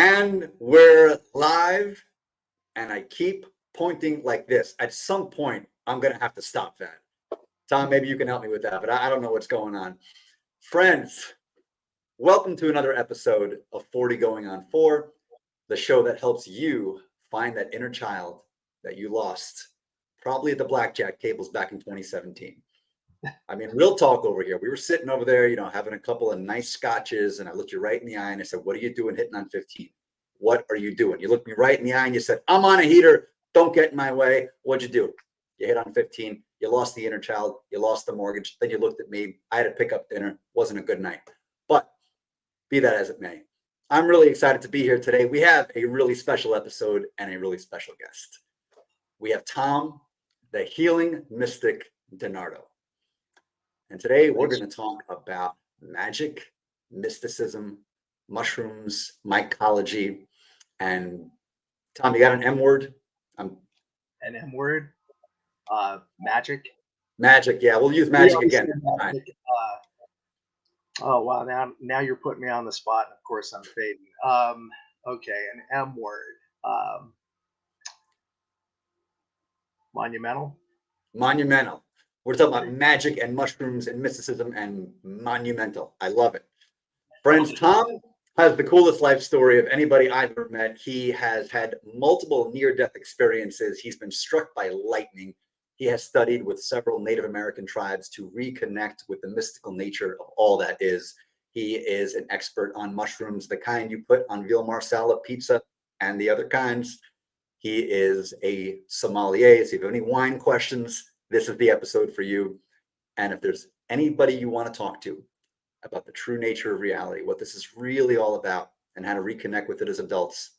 And we're live, and I keep pointing like this. At some point, I'm going to have to stop that. Tom, maybe you can help me with that, but I don't know what's going on. Friends, welcome to another episode of 40 Going on 4, the show that helps you find that inner child that you lost probably at the blackjack tables back in 2017. I mean, real talk over here. We were sitting over there, having a couple of nice scotches, and I looked you right in the eye and I said, "What are you doing hitting on 15? What are you doing?" You looked me right in the eye and you said, "I'm on a heater. Don't get in my way." What'd you do? You hit on 15. You lost the inner child. You lost the mortgage. Then you looked at me. I had to pick up dinner. Wasn't a good night. But be that as it may, I'm really excited to be here today. We have a really special episode and a really special guest. We have Tom, the healing mystic DiNardo. And today we're going to talk about magic, mysticism, mushrooms, mycology, and Tom, you got an M word? An M word? Magic? Magic, yeah. We'll use magic again. Magic. Oh, wow. Now you're putting me on the spot, and of course I'm fading. Okay, an M word. Monumental? Monumental. We're talking about magic and mushrooms and mysticism and monumental. I love it. Friends, Tom has the coolest life story of anybody I've ever met. He has had multiple near-death experiences. He's been struck by lightning. He has studied with several Native American tribes to reconnect with the mystical nature of all that is. He is an expert on mushrooms, the kind you put on veal marsala pizza and the other kinds. He is a sommelier. So if you have any wine questions, this is the episode for you. And if there's anybody you want to talk to about the true nature of reality, what this is really all about, and how to reconnect with it as adults,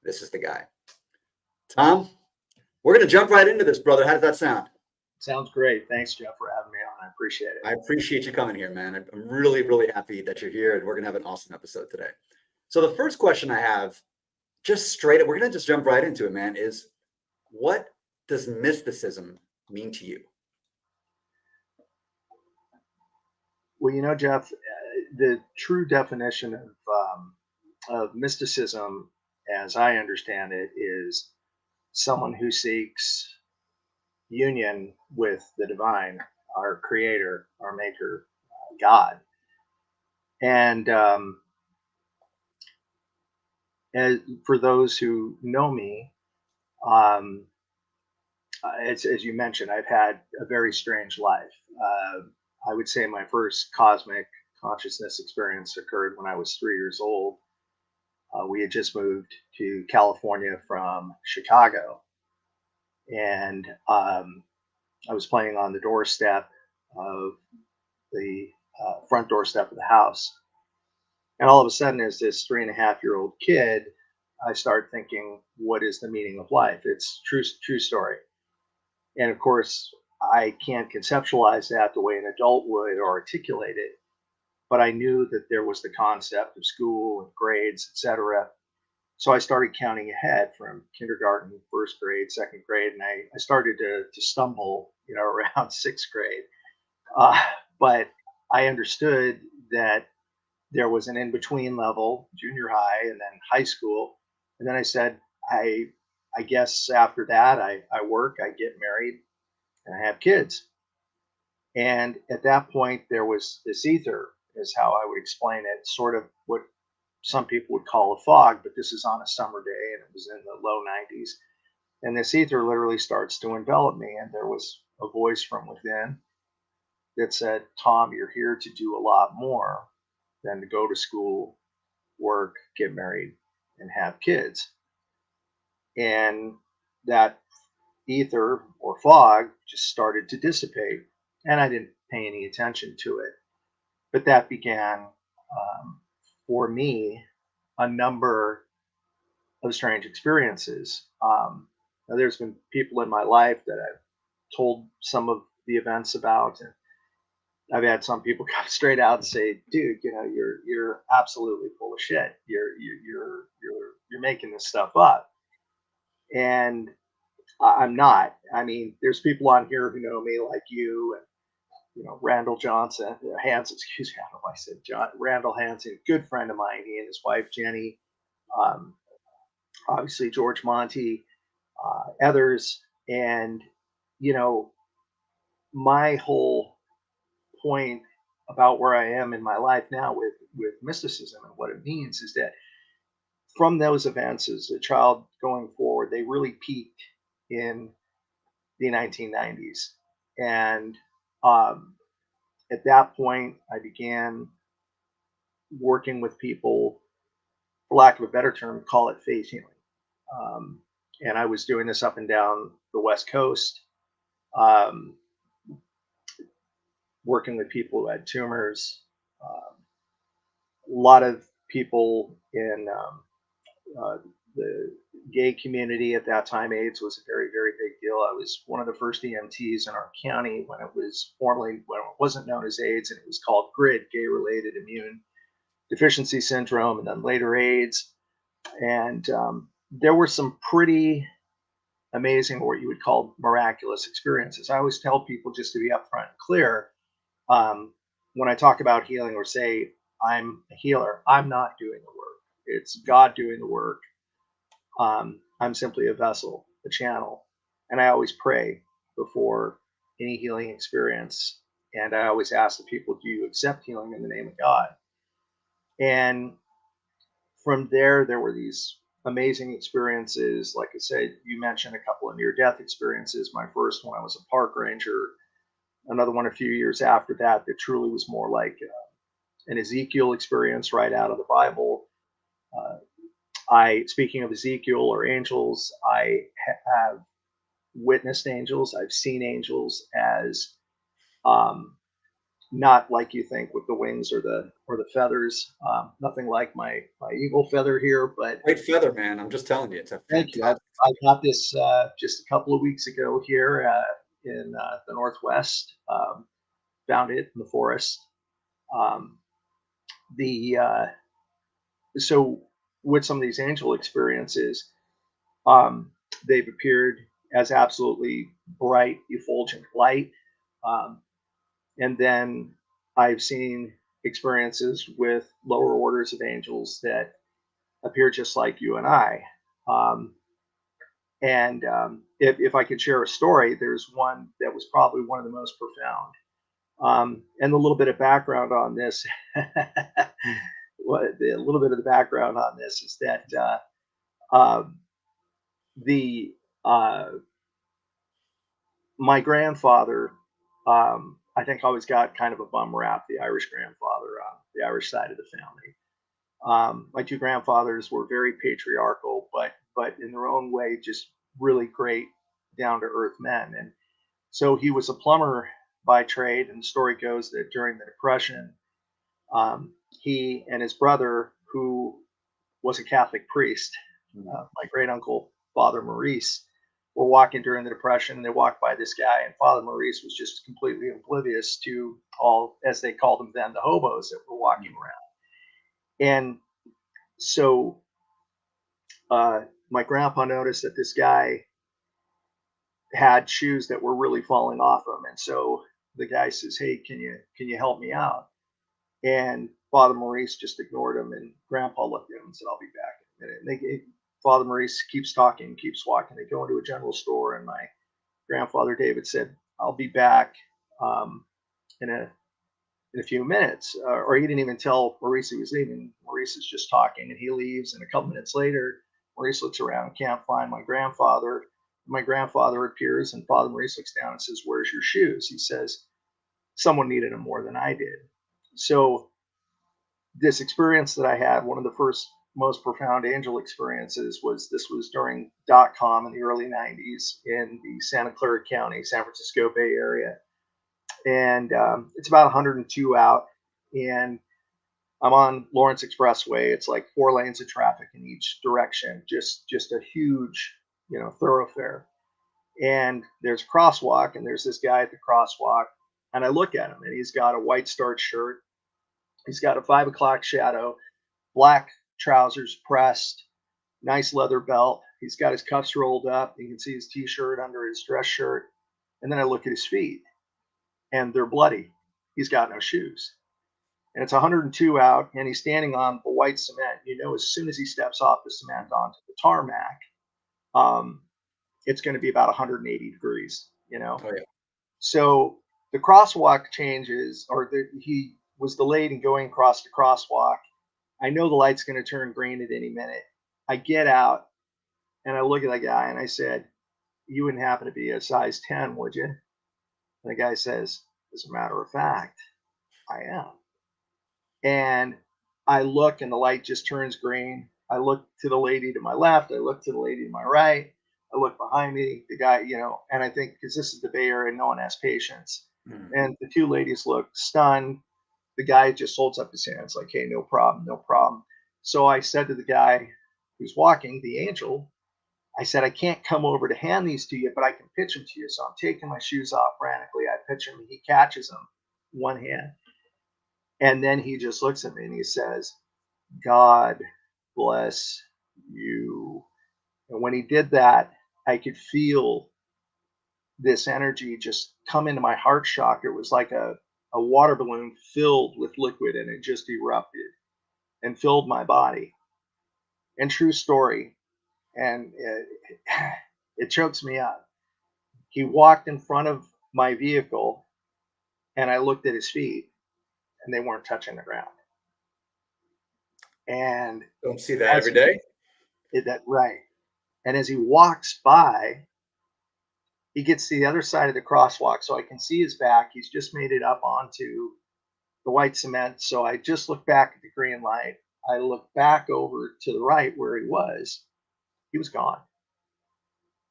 this is the guy. Tom, we're going to jump right into this, brother. How does that sound? Sounds great. Thanks, Jeff, for having me on. I appreciate it. I appreciate you coming here, man. I'm really, really happy that you're here, and we're going to have an awesome episode today. So the first question I have, just straight up, we're going to just jump right into it, man, is what does mysticism mean to you? Well, Jeff, the true definition of mysticism, as I understand it, is someone who seeks union with the divine, our creator, our maker, God. And as for those who know me, as you mentioned, I've had a very strange life. I would say my first cosmic consciousness experience occurred when I was 3 years old. We had just moved to California from Chicago, and I was playing on the doorstep of the front doorstep of the house. And all of a sudden, as this 3.5-year-old kid, I started thinking, what is the meaning of life? It's true story. And of course, I can't conceptualize that the way an adult would or articulate it. But I knew that there was the concept of school and grades, etc. So I started counting ahead from kindergarten, first grade, second grade, and I started to stumble, around sixth grade. But I understood that there was an in-between level, junior high, and then high school. And then I said, I guess after that, I work, I get married, and I have kids. And at that point, there was this ether, is how I would explain it, sort of what some people would call a fog, but this is on a summer day, and it was in the low 90s. And this ether literally starts to envelop me. And there was a voice from within that said, Tom, you're here to do a lot more than to go to school, work, get married, and have kids. And that ether or fog just started to dissipate, and I didn't pay any attention to it. But that began, for me, a number of strange experiences. Now there's been people in my life that I've told some of the events about, and I've had some people come straight out and say, "Dude, you're absolutely full of shit. You're making this stuff up." And I'm not. I mean, there's people on here who know me, like you, and Randall Johnson, Hanson. Excuse me, I don't know why I said John. Randall Hanson, good friend of mine. He and his wife Jenny um, obviously George Monty, others. And, you know, my whole point about where I am in my life now with mysticism and what it means is that from those events as a child going forward, they really peaked in the 1990s. And um, at that point, I began working with people, for lack of a better term, call it faith healing. Um, and I was doing this up and down the West Coast, um, working with people who had tumors. A lot of people in uh, the gay community at that time. AIDS was a very, very big deal. I was one of the first EMTs in our county when it wasn't known as AIDS, and it was called GRID, gay-related immune deficiency syndrome, and then later AIDS. And there were some pretty amazing, what you would call miraculous experiences. I always tell people, just to be upfront and clear, um, when I talk about healing or say I'm a healer, I'm not doing the work. It's God doing the work. I'm simply a vessel, a channel, and I always pray before any healing experience. And I always ask the people, do you accept healing in the name of God? And from there, there were these amazing experiences. Like I said, you mentioned a couple of near death experiences. My first one, I was a park ranger. Another one a few years after that, that truly was more like an Ezekiel experience right out of the Bible. Uh, speaking of Ezekiel or angels, I have witnessed angels. I've seen angels as um, not like you think with the wings or the feathers. Nothing like my eagle feather here, but Great feather, man. I'm just telling you, it's a thank you. fantastic. I got this just a couple of weeks ago here in the Northwest. Found it in the forest. Um, the So with some of these angel experiences, um, they've appeared as absolutely bright, effulgent light. Um, and then I've seen experiences with lower orders of angels that appear just like you and I. Um, and if I could share a story, there's one that was probably one of the most profound. And a little bit of background on this, a little bit of the background on this is that um, the my grandfather, I think, always got kind of a bum rap. The Irish grandfather on the Irish side of the family. My two grandfathers were very patriarchal, but in their own way, just really great, down to earth men. And so he was a plumber by trade. And the story goes that during the Depression, he and his brother, who was a Catholic priest, my great uncle, Father Maurice, were walking during the Depression. And they walked by this guy, and Father Maurice was just completely oblivious to all, as they called them then, the hobos that were walking around. And so my grandpa noticed that this guy had shoes that were really falling off him, and so the guy says, "Hey, can you help me out?" And Father Maurice just ignored him, and Grandpa looked at him and said, "I'll be back in a minute." And Father Maurice keeps talking, keeps walking. They go into a general store, and my grandfather David said, "I'll be back um, in a few minutes," or he didn't even tell Maurice he was leaving. Maurice is just talking, and he leaves. And a couple minutes later, Maurice looks around, can't find my grandfather. My grandfather appears, and Father Maurice looks down and says, "Where's your shoes?" He says, "Someone needed them more than I did." So this experience that I had, one of the first most profound angel experiences, was during .com in the early 90s in the Santa Clara County, San Francisco Bay Area. And it's about 102 out, and I'm on Lawrence Expressway. It's like 4 lanes of traffic in each direction, just a huge, thoroughfare. And there's a crosswalk, and there's this guy at the crosswalk, and I look at him, and he's got a white starch shirt, he's got a 5 o'clock shadow, black trousers pressed, nice leather belt. He's got his cuffs rolled up. You can see his t-shirt under his dress shirt. And then I look at his feet, and they're bloody. He's got no shoes. and it's 102 out, and he's standing on the white cement. You know, as soon as he steps off the cement onto the tarmac, um, it's going to be about 180 degrees, you know. Oh yeah. So the crosswalk changes, he was delayed in going across the crosswalk. I know the light's going to turn green at any minute. I get out and I look at the guy and I said, "You wouldn't happen to be a size 10, would you?" And the guy says, "As a matter of fact, I am." And I look and the light just turns green. I look to the lady to my left. I look to the lady to my right. I look behind me, the guy, you know, and I think because this is the Bay Area, no one has patience. Mm. And the two ladies look stunned. The guy just holds up his hands like, "Hey, no problem, no problem." So I said to the guy who's walking, the angel, I said, "I can't come over to hand these to you, but I can pitch them to you." So I'm taking my shoes off frantically. I pitch him. He catches them one hand. And then he just looks at me and he says, "God bless you." And when he did that, I could feel this energy just come into my heart chakra. It was like a water balloon filled with liquid and it just erupted and filled my body. And true story. And it chokes me up. He walked in front of my vehicle and I looked at his feet and they weren't touching the ground. And Don't see that as every day. that right. And as he walks by, he gets to the other side of the crosswalk so I can see his back. He's just made it up onto the white cement. So I just look back at the green light. I look back over to the right where he was. He was gone.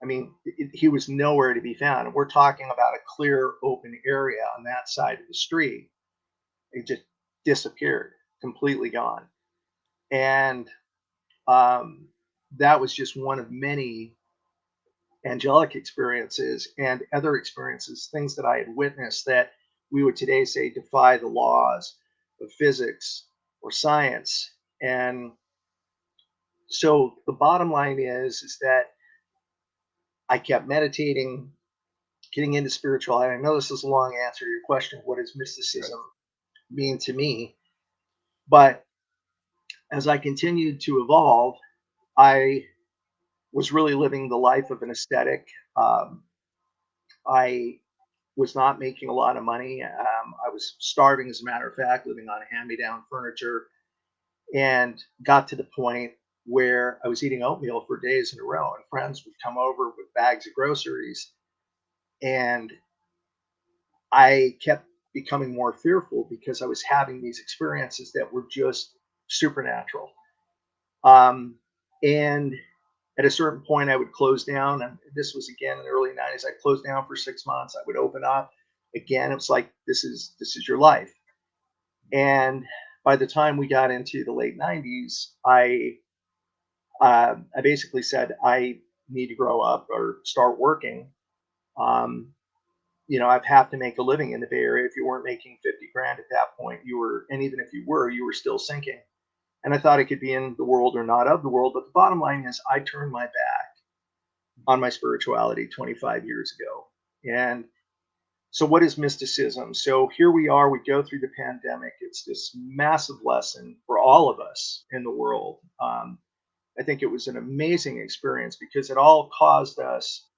I mean, he was nowhere to be found. And we're talking about a clear, open area on that side of the street. It just disappeared, completely gone. And um, that was just one of many angelic experiences and other experiences, things that I had witnessed that we would today say defy the laws of physics or science. And so the bottom line is that I kept meditating, getting into spirituality. I know this is a long answer to your question. What does Right. mysticism mean to me? But as I continued to evolve, I was really living the life of an ascetic. I was not making a lot of money. I was starving, as a matter of fact, living on hand-me-down furniture, and got to the point where I was eating oatmeal for days in a row, and friends would come over with bags of groceries, and I kept becoming more fearful because I was having these experiences that were just supernatural. Um, and at a certain point, I would close down, and this was again in the early '90s. I closed down for 6 months. I would open up again. It was like this is your life. And by the time we got into the late '90s, I basically said I need to grow up or start working. Um, you know, I'd have to make a living in the Bay Area. If you weren't making 50 grand at that point, you were, and even if you were still sinking. And I thought I could be in the world or not of the world. But the bottom line is, I turned my back on my spirituality 25 years ago. And so, what is mysticism? So, here we are, we go through the pandemic. It's this massive lesson for all of us in the world. I think it was an amazing experience because it all caused us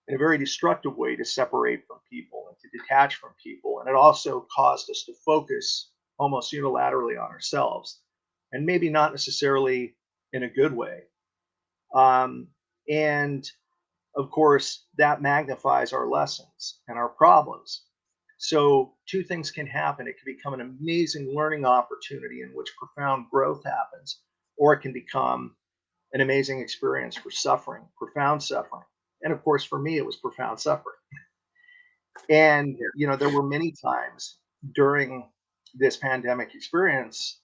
in a very destructive way to separate from people and to detach from people. And it also caused us to focus almost unilaterally on ourselves and maybe not necessarily in a good way. And of course, that magnifies our lessons and our problems. So, two things can happen. It can become an amazing learning opportunity in which profound growth happens, or it can become an amazing experience for suffering, profound suffering. And of course, for me, it was profound suffering. And, you know, there were many times during this pandemic experience.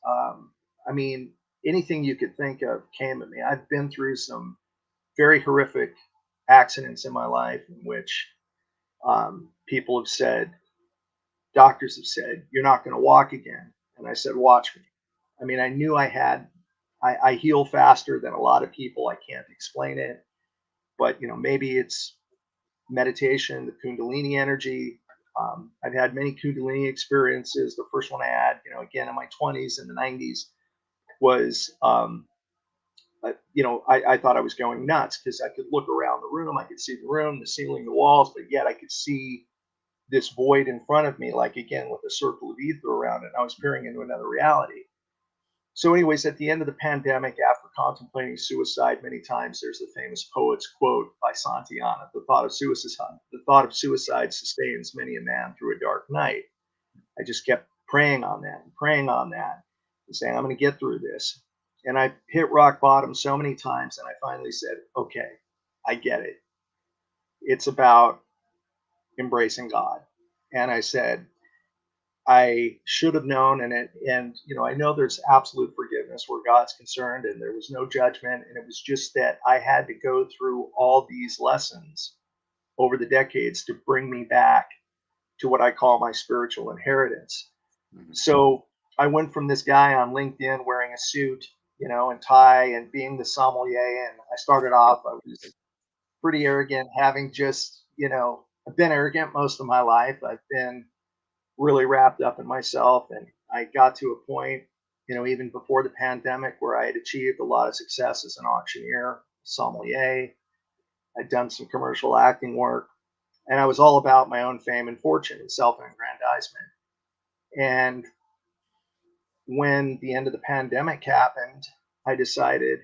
I mean, anything you could think of came at me. I've been through some very horrific accidents in my life in which people have said, doctors have said, "You're not going to walk again." And I said, "Watch me." I mean, I knew I heal faster than a lot of people. I can't explain it, but, you know, maybe it's meditation, the Kundalini energy. I've had many Kundalini experiences. The first one I had, you know, again in my 20s and the 90s, was, I thought I was going nuts because I could look around the room, I could see the room, the ceiling, the walls, but yet I could see this void in front of me, like again with a circle of ether around it. I was peering into another reality. So, anyways, at the end of the pandemic, after contemplating suicide many times, there's the famous poet's quote by Santayana: the thought of suicide sustains many a man through a dark night." I just kept praying on that and praying on that and saying, I'm going to get through this. And I hit rock bottom so many times, and I finally said, okay, I get it. It's about embracing God. And I said, I should have known, I know there's absolute forgiveness where God's concerned, and there was no judgment, and it was just that I had to go through all these lessons over the decades to bring me back to what I call my spiritual inheritance. Mhm. So I went from this guy on LinkedIn wearing a suit, and tie and being the sommelier. And I started off, I was pretty arrogant, having just, I've been arrogant most of my life. I've been really wrapped up in myself. And I got to a point, even before the pandemic, where I had achieved a lot of success as an auctioneer, sommelier. I'd done some commercial acting work, and I was all about my own fame and fortune and self-aggrandizement. And when the end of the pandemic happened, I decided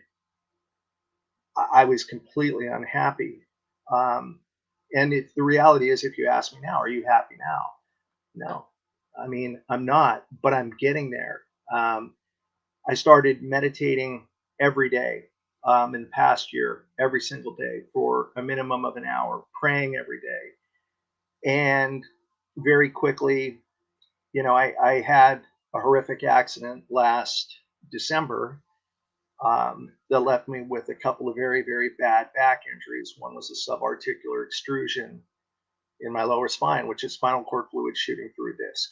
I was completely unhappy. And the reality is, if you ask me now, are you happy now? No. I mean, I'm not, but I'm getting there. I started meditating every day in the past year, every single day for a minimum of an hour, praying every day. And very quickly, I had a horrific accident last December that left me with a couple of very, very bad back injuries. One was a subarticular extrusion in my lower spine, which is spinal cord fluid shooting through a disc.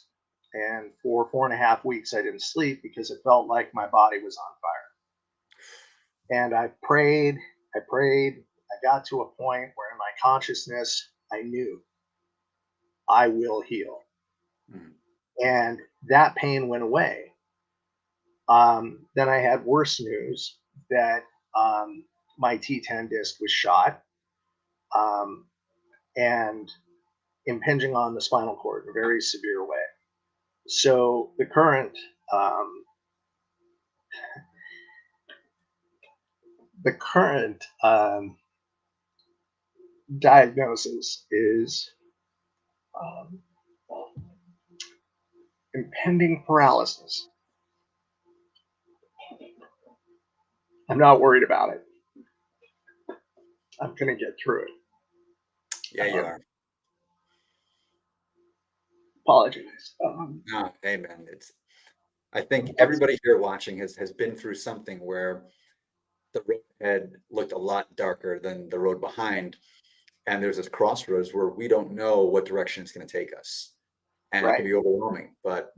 And for 4.5 weeks, I didn't sleep because it felt like my body was on fire. And I prayed. I got to a point where in my consciousness, I knew I will heal. Mhm. And that pain went away. Then I had worse news that my T10 disc was shot um, and impinging on the spinal cord in a very severe way. So um, the current diagnosis is um, impending paralysis. I'm not worried about it. I'm going to get through it. Yeah, you Um, are. Apologize. No, hey man, I think What's everybody here watching has been through something where the road ahead looked a lot darker than the road behind. And there's this crossroads where we don't know what direction it's going to take us. And it can right? be overwhelming. But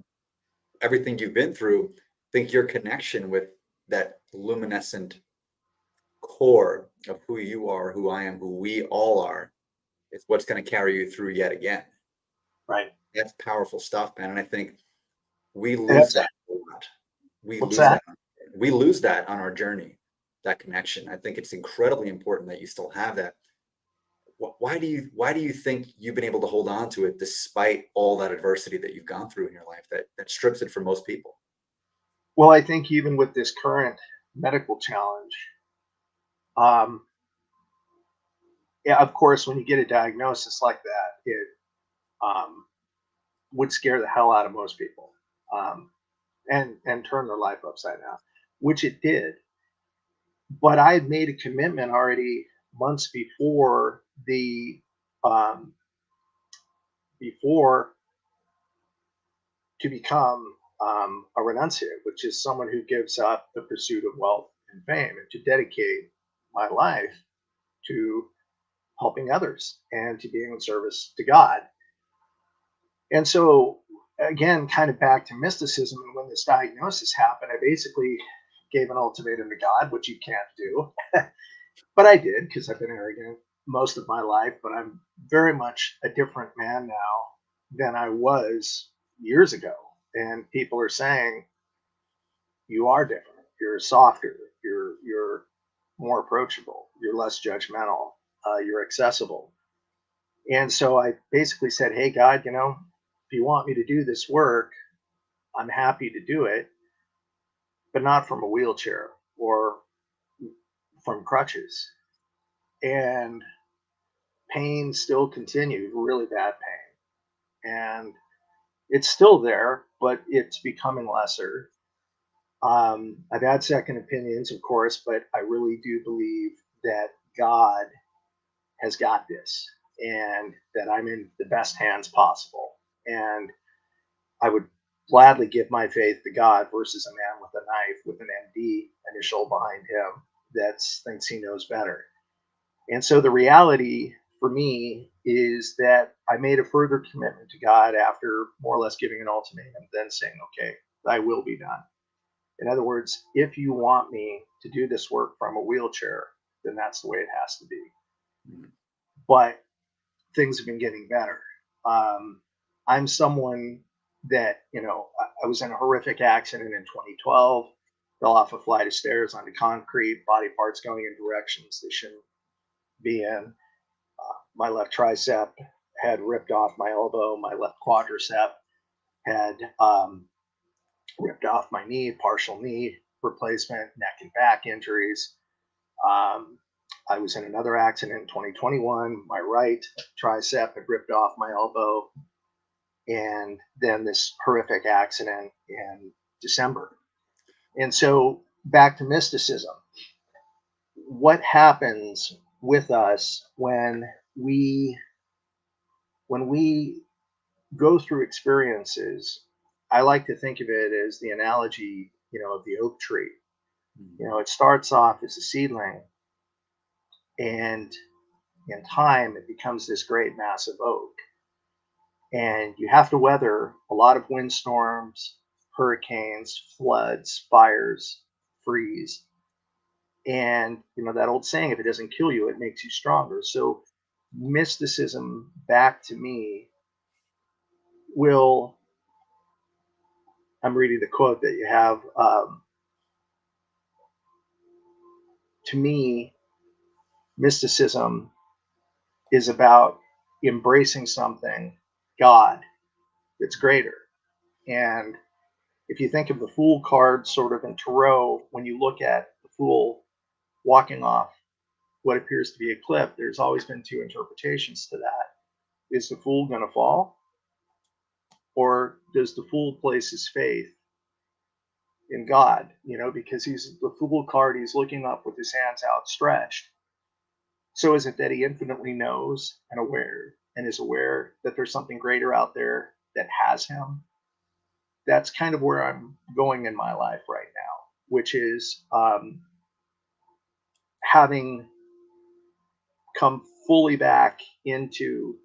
everything you've been through, I think your connection with that luminescent core of who you are, who I am, who we all are, is what's going to carry you through yet again. Right. That's powerful stuff, man. And I think we And lose that's, that a lot. We what's lose that? that. We lose that on our journey, that connection. I think it's incredibly important that you still have that. Why do you think you've been able to hold on to it despite all that adversity that you've gone through in your life that strips it from most people? Well, I think even with this current medical challenge, um, yeah, of course, when you get a diagnosis like that, it um, would scare the hell out of most people, um, and turn their life upside down, which it did. But I had made a commitment already months um, before to become a renunciate, which is someone who gives up the pursuit of wealth and fame, and to dedicate my life to helping others and to being in service to God. And so, again, kind of back to mysticism. And when this diagnosis happened, I basically gave an ultimatum to God, which you can't do. But I did because I've been arrogant most of my life. But I'm very much a different man now than I was years ago. and people are saying, you are different. You're softer. You're more approachable. You're less judgmental. You're accessible. And so I basically said, hey, God, if you want me to do this work, I'm happy to do it, but not from a wheelchair or from crutches. And pain still continued, really bad pain. And it's still there, but it's becoming lesser. I've had second opinions, of course, but I really do believe that God has got this and that I'm in the best hands possible. And I would gladly give my faith to God versus a man with a knife with an MD initial behind him that thinks he knows better. And so the reality for me is that I made a further commitment to God after more or less giving an ultimatum, then saying, okay, thy will be done. In other words, if you want me to do this work from a wheelchair, then that's the way it has to be. But things have been getting better. I'm someone that, I was in a horrific accident in 2012, fell off a flight of stairs onto concrete, body parts going in directions they shouldn't be in. My left tricep had ripped off my elbow. My left quadricep had ripped off my knee, partial knee replacement, neck and back injuries. I was in another accident in 2021. My right tricep had ripped off my elbow. And then this horrific accident in December. And so back to mysticism. What happens with us when we go through experiences? I like to think of it as the analogy, of the oak tree. It starts off as a seedling, and in time it becomes this great massive oak. And you have to weather a lot of windstorms, hurricanes, floods, fires, freeze. And that old saying, if it doesn't kill you, it makes you stronger. So mysticism, back to me, will, I'm reading the quote that you have. To me, mysticism is about embracing something, God, that's greater. And if you think of the Fool card sort of in tarot, when you look at the Fool walking off what appears to be a cliff, there's always been two interpretations to that. Is the Fool going to fall? Or does the Fool place his faith in God? Because he's the Fool card, he's looking up with his hands outstretched. So is it that he infinitely knows and is aware that there's something greater out there that has him? That's kind of where I'm going in my life right now, which is having come fully back into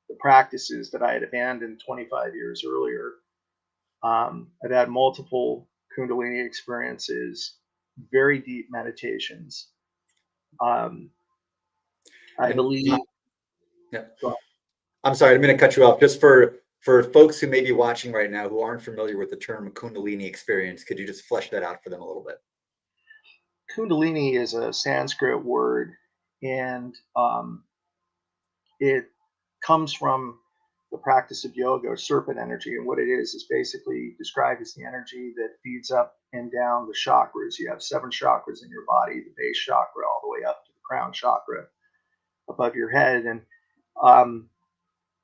the practices that I had abandoned 25 years earlier. I've had multiple Kundalini experiences, very deep meditations. I And believe. yeah, I'm sorry, I'm going to cut you off. Just for folks who may be watching right now who aren't familiar with the term Kundalini experience, could you just flesh that out for them a little bit? Kundalini is a Sanskrit word, and it comes from the practice of yoga or serpent energy. And what it is basically described as the energy that feeds up and down the chakras. You have 7 chakras in your body, the base chakra all the way up to the crown chakra above your head. And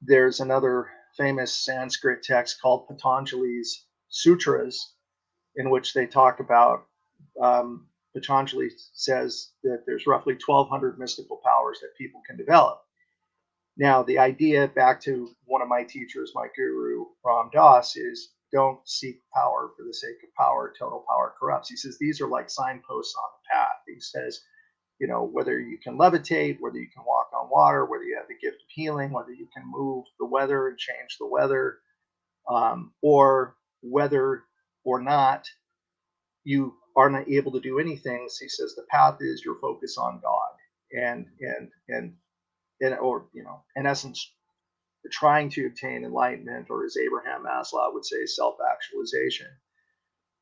there's another famous Sanskrit text called Patanjali's Sutras, in which they talk about, Patanjali says that there's roughly 1,200 mystical powers that people can develop. Now, the idea, back to one of my teachers, my guru, Ram Dass, is don't seek power for the sake of power. Total power corrupts. He says these are like signposts on the path. He says, whether you can levitate, whether you can walk on water, whether you have the gift of healing, whether you can move the weather and change the weather, or whether or not you are not able to do anything. He says the path is your focus on God, and or in essence, trying to obtain enlightenment, or as Abraham Maslow would say, self-actualization.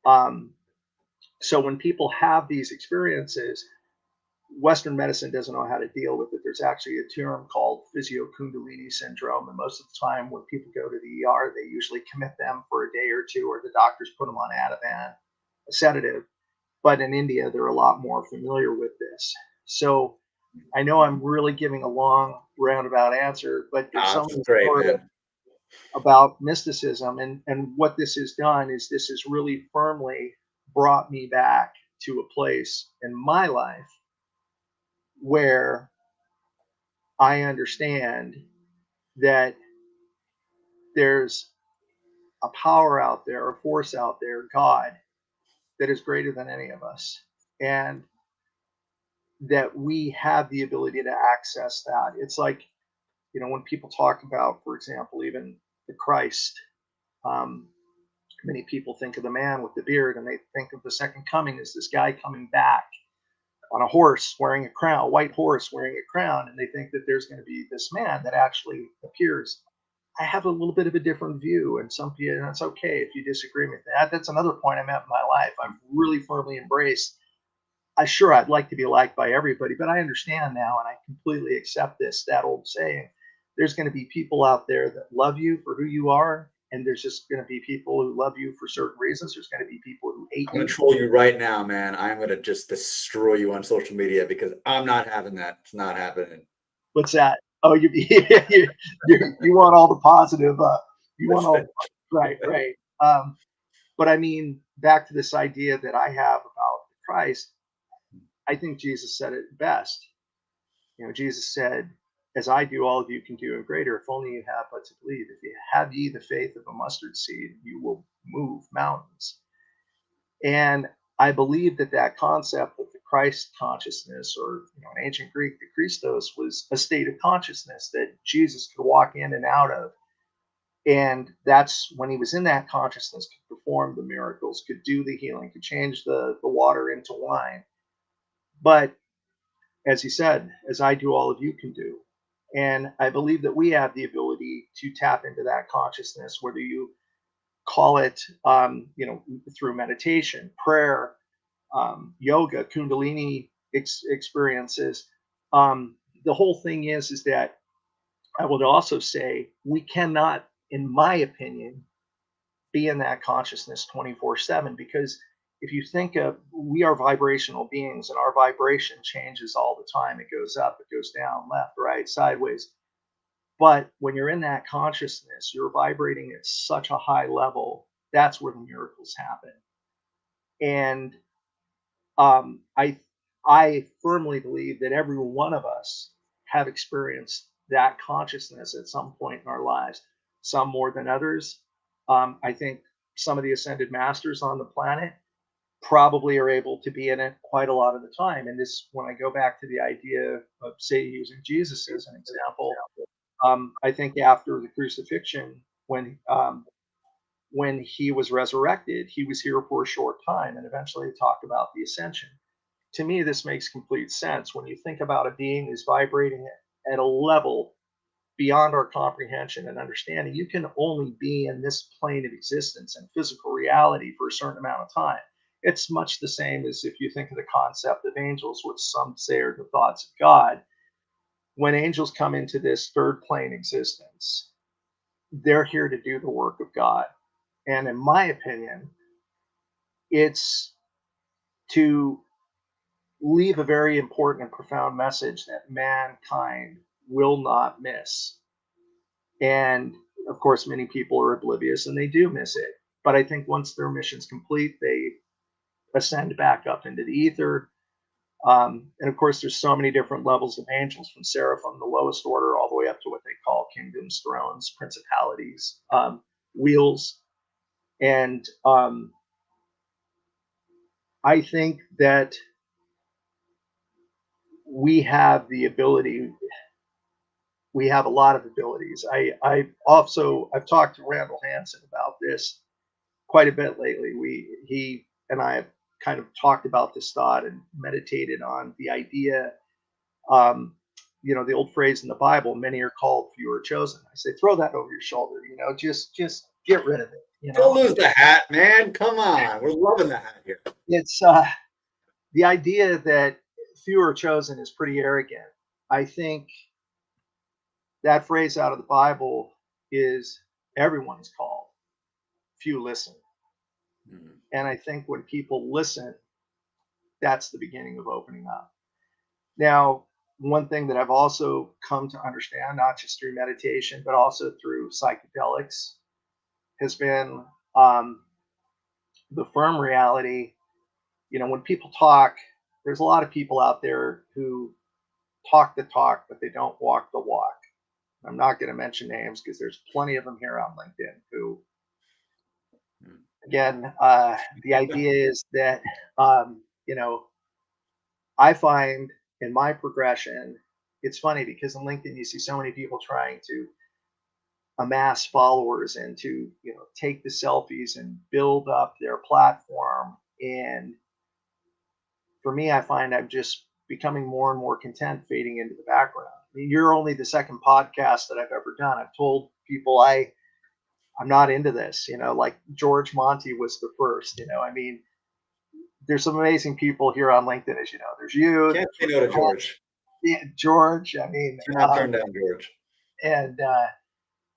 Um, so when people have these experiences, Western medicine doesn't know how to deal with it. There's actually a term called physio-kundalini syndrome, and most of the time when people go to the ER, they usually commit them for a day or two, or the doctors put them on Ativan, a sedative. But in India, they're a lot more familiar with this. So I know I'm really giving a long roundabout answer, but there's Ah, something that's great, sort of man. about mysticism, and what this has done is this has really firmly brought me back to a place in my life where I understand that there's a power out there, a force out there, God, that is greater than any of us, and that we have the ability to access that. It's like, when people talk about, for example, even the Christ, um, many people think of the man with the beard, and they think of the second coming as this guy coming back on a horse wearing a crown, a white horse wearing a crown, and they think that there's going to be this man that actually appears. I have a little bit of a different view, and some people, and that's okay if you disagree with that. That's another point I'm at in my life. I've really firmly embraced. I'd like to be liked by everybody, but I understand now, and I completely accept that old saying. There's going to be people out there that love you for who you are, and there's just going to be people who love you for certain reasons. There's going to be people who hate I'm gonna you. troll you right now, man. I'm gonna just destroy you on social media because I'm not having that. It's not happening. What's that? Oh, you want all the positive. You want That's all it. right, right. But I mean, back to this idea that I have about Christ. I think Jesus said it best. Jesus said, "As I do, all of you can do, and greater, if only you have but to believe. If you have ye the faith of a mustard seed, you will move mountains." And I believe that concept of the Christ consciousness, or in ancient Greek, the Christos, was a state of consciousness that Jesus could walk in and out of. And that's when he was in that consciousness, could perform the miracles, could do the healing, could change the water into wine. But as he said, as I do, all of you can do. And I believe that we have the ability to tap into that consciousness, whether you call it, through meditation, prayer, yoga, Kundalini experiences. The whole thing is that I would also say we cannot, in my opinion, be in that consciousness 24/7, because if you think of, we are vibrational beings, and our vibration changes all the time. It goes up, it goes down, left, right, sideways. But when you're in that consciousness, you're vibrating at such a high level. That's where the miracles happen. And I firmly believe that every one of us have experienced that consciousness at some point in our lives, some more than others. I think some of the ascended masters on the planet probably are able to be in it quite a lot of the time. And this, when I go back to the idea of, say, using Jesus as an example, I think after the crucifixion, when he was resurrected, he was here for a short time, and eventually talk about the ascension. To me, this makes complete sense when you think about a being who's vibrating at a level beyond our comprehension and understanding. You can only be in this plane of existence and physical reality for a certain amount of time. It's much the same as if you think of the concept of angels, which some say are the thoughts of God. When angels come into this third plane existence, they're here to do the work of God. And in my opinion, it's to leave a very important and profound message that mankind will not miss. And of course, many people are oblivious and they do miss it. But I think once their mission's complete, they ascend back up into the ether. And of course, there's so many different levels of angels, from seraphim, the lowest order, all the way up to what they call kingdoms, thrones, principalities, wheels. And I think that we have the ability, we have a lot of abilities. I've talked to Randall Hansen about this quite a bit lately. He and I have kind of talked about this thought and meditated on the idea, um, the old phrase in the Bible, many are called, few are chosen. I say, throw that over your shoulder, just get rid of it. Don't lose the hat, man. Come on. We're loving the hat here. It's the idea that few are chosen is pretty arrogant. I think that phrase out of the Bible is everyone is called, few listen. Mhm. And I think when people listen, that's the beginning of opening up. Now, one thing that I've also come to understand, not just through meditation, but also through psychedelics, has been the firm reality. When people talk, there's a lot of people out there who talk the talk, but they don't walk the walk. I'm not going to mention names because there's plenty of them here on LinkedIn who, again, the idea is that, I find in my progression, it's funny because on LinkedIn, you see so many people trying to amass followers and to, take the selfies and build up their platform. And for me, I find I'm just becoming more and more content fading into the background. I mean, you're only the second podcast that I've ever done. I've told people I'm not into this, like George Monty was the first, I mean, there's some amazing people here on LinkedIn, as you know. There's you, Can't say no to George. George. I mean, Cannot turn down George. and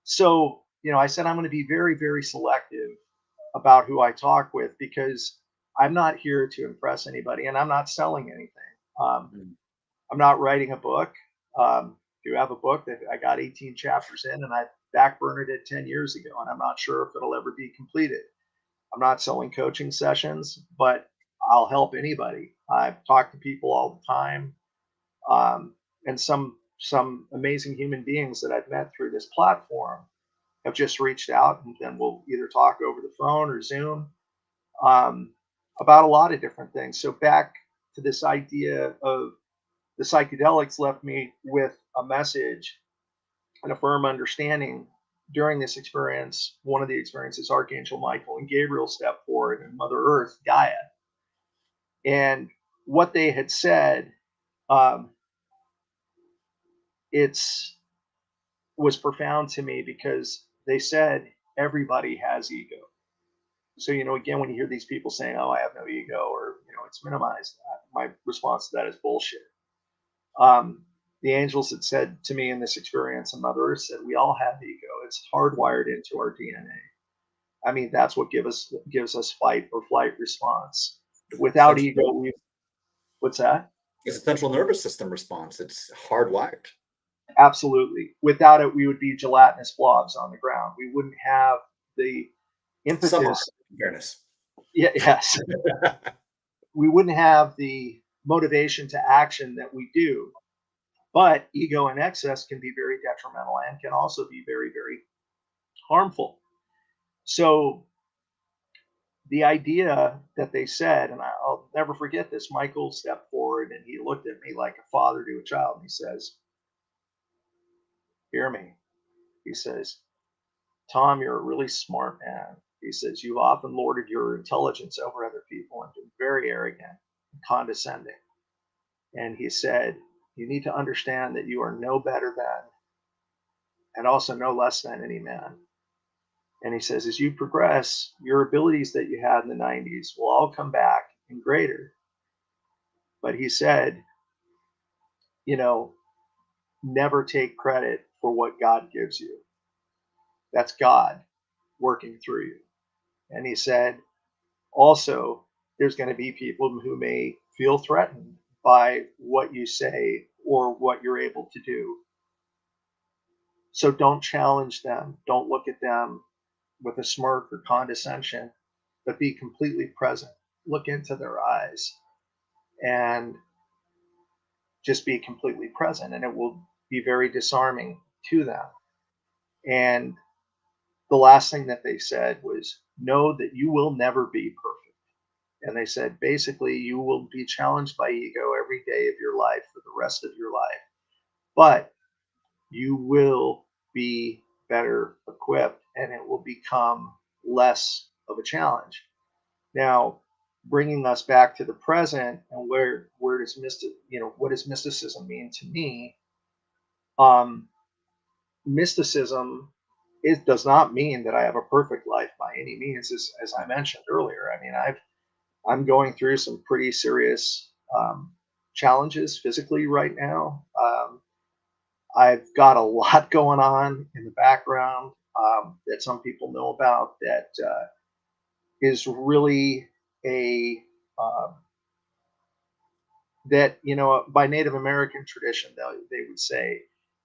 so, I said I'm going to be very, very selective about who I talk with because I'm not here to impress anybody and I'm not selling anything. Mm. I'm not writing a book. Do have a book that I got 18 chapters in and I backburnered it 10 years ago and I'm not sure if it'll ever be completed. I'm not selling coaching sessions, but I'll help anybody. I've talked to people all the time, and some amazing human beings that I've met through this platform have just reached out, and then we'll either talk over the phone or Zoom um, about a lot of different things. So back to this idea of the psychedelics left me with a message and a firm understanding during this experience. One of the experiences, Archangel Michael and Gabriel stepped forward, and Mother Earth, Gaia. And what they had said, um, it's was profound to me because they said everybody has ego. So, again, when you hear these people saying, "Oh, I have no ego," or it's minimized, my response to that is bullshit. The angels had said to me in this experience, and Mother Earth said, we all have ego. It's hardwired into our DNA. I mean, that's what gives us fight or flight response. Without ego, what's that? It's a central nervous system response. It's hardwired. Absolutely. Without it, we would be gelatinous blobs on the ground. We wouldn't have the Somewhat impetus. fairness. Yeah, yes. We wouldn't have the motivation to action that we do. But ego in excess can be very detrimental and can also be very, very harmful. So the idea that they said, and I'll never forget this, Michael stepped forward and he looked at me like a father to a child. And he says, hear me. He says, Tom, you're a really smart man. He says, you've often lorded your intelligence over other people and been very arrogant and condescending. And he said, you need to understand that you are no better than and also no less than any man. And he says, as you progress, your abilities that you had in the 90s will all come back and greater. But he said, you know, never take credit for what God gives you. That's God working through you. And he said, also, there's going to be people who may feel threatened by what you say or what you're able to do. So don't challenge them. Don't look at them with a smirk or condescension, but be completely present. Look into their eyes and just be completely present, and it will be very disarming to them. And the last thing that they said was, know that you will never be perfect. And they said, basically, you will be challenged by ego every day of your life for the rest of your life, but you will be better equipped and it will become less of a challenge. Now, bringing us back to the present and where does what does mysticism mean to me? Um, Mysticism, it does not mean that I have a perfect life by any means, as I mentioned earlier. I mean, I'm going through some pretty serious challenges physically right now. I've got a lot going on in the background that some people know about that is really a uh, that by Native American tradition they would say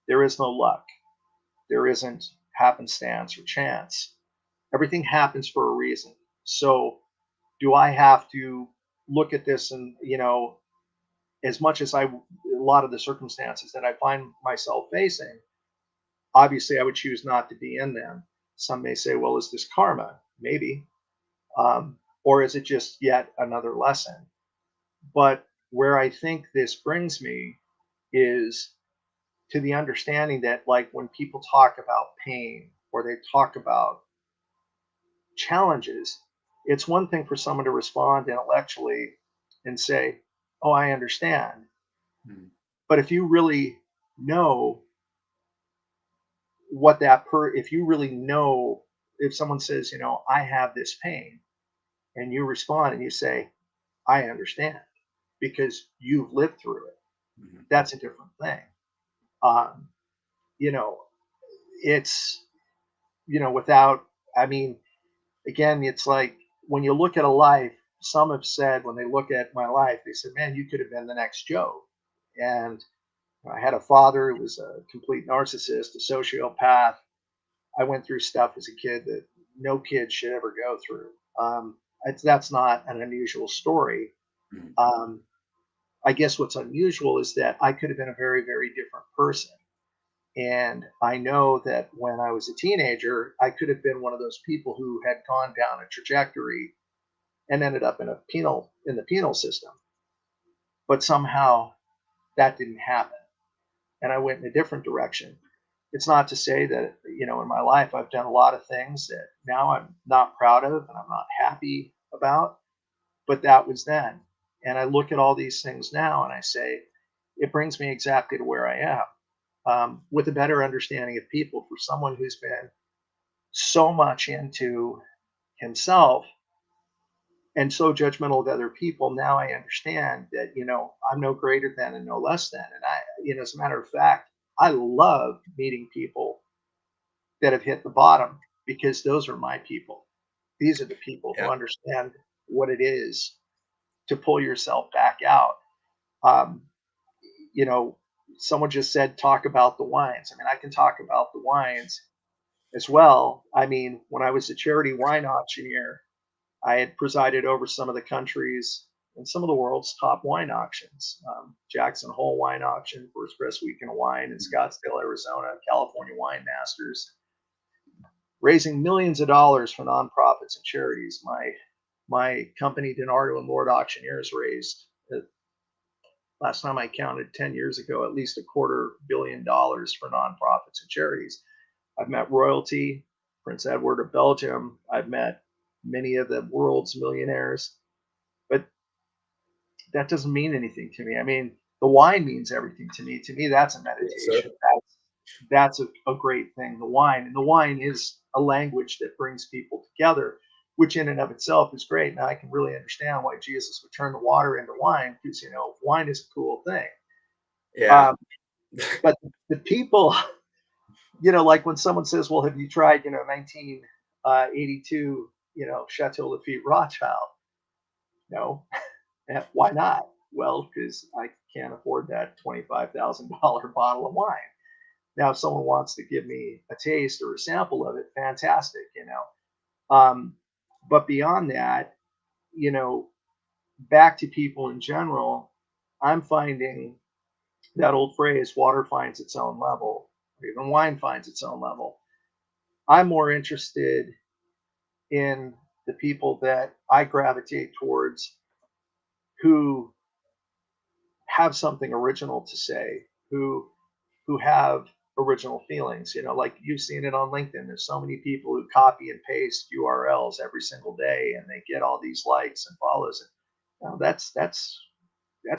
there is no luck, there isn't happenstance or chance. Everything happens for a reason. So do I have to look at this and as much as a lot of the circumstances that I find myself facing, obviously I would choose not to be in them. Some may say, well, is this karma? Maybe. Or is it just yet another lesson? But where I think this brings me is to the understanding that, like, when people talk about pain or they talk about challenges, it's one thing for someone to respond intellectually and say, oh, I understand. Mm. But if you really know what that if you really know, if someone says, I have this pain, and you respond and you say, I understand because you've lived through it, Mhm. that's a different thing. Um, you know, it's, without, I mean, again, it's like when you look at a life, some have said when they look at my life, they said, man, you could have been the next Joe. And I had a father who was a complete narcissist, a sociopath. I went through stuff as a kid that no kid should ever go through. That's not an unusual story. Mhm. Um, I guess what's unusual is that I could have been a very, very different person. And I know that when I was a teenager, I could have been one of those people who had gone down a trajectory and ended up in the penal system. But somehow that didn't happen. And I went in a different direction. It's not to say that, in my life, I've done a lot of things that now I'm not proud of and I'm not happy about, but that was then. And I look at all these things now and I say, it brings me exactly to where I am, with a better understanding of people for someone who's been so much into himself and so judgmental of other people. Now I understand that, I'm no greater than and no less than. And as a matter of fact, I love meeting people that have hit the bottom because those are my people. These are the people who Yeah. understand what it is to pull yourself back out. Um, you know, Someone just said, talk about the wines. I mean, I can talk about the wines as well. I mean, when I was a charity wine auctioneer, I had presided over some of the country's and some of the world's top wine auctions. Jackson Hole Wine Auction, First Press Weekend of Wine in Mhm. Scottsdale, Arizona, California Wine Masters, raising millions of dollars for nonprofits and charities. My company, DiNardo and Lord Auctioneers, raised last time I counted 10 years ago at least $250 million for nonprofits and charities. I've met royalty, Prince Edward of Belgium. I've met many of the world's millionaires, but that doesn't mean anything to me. I mean, the wine means everything to me. To me, that's a Yes, meditation. sir. That's a great thing. The wine, and the wine is a language that brings people together, which in and of itself is great. Now I can really understand why Jesus would turn the water into wine because wine is a cool thing. Yeah. Um, but the people, like when someone says, "Well, have you tried, 1982, Chateau Lafite Rothschild?" No. Why not? Well, because I can't afford that $25,000 bottle of wine. Now, if someone wants to give me a taste or a sample of it, fantastic. But beyond that, you know, back to people in general, I'm finding that old phrase, water finds its own level, or even wine finds its own level. I'm more interested in the people that I gravitate towards who have something original to say, who have original feelings. Like you've seen it on LinkedIn. There's so many people who copy and paste URLs every single day, and they get all these likes and follows. And that's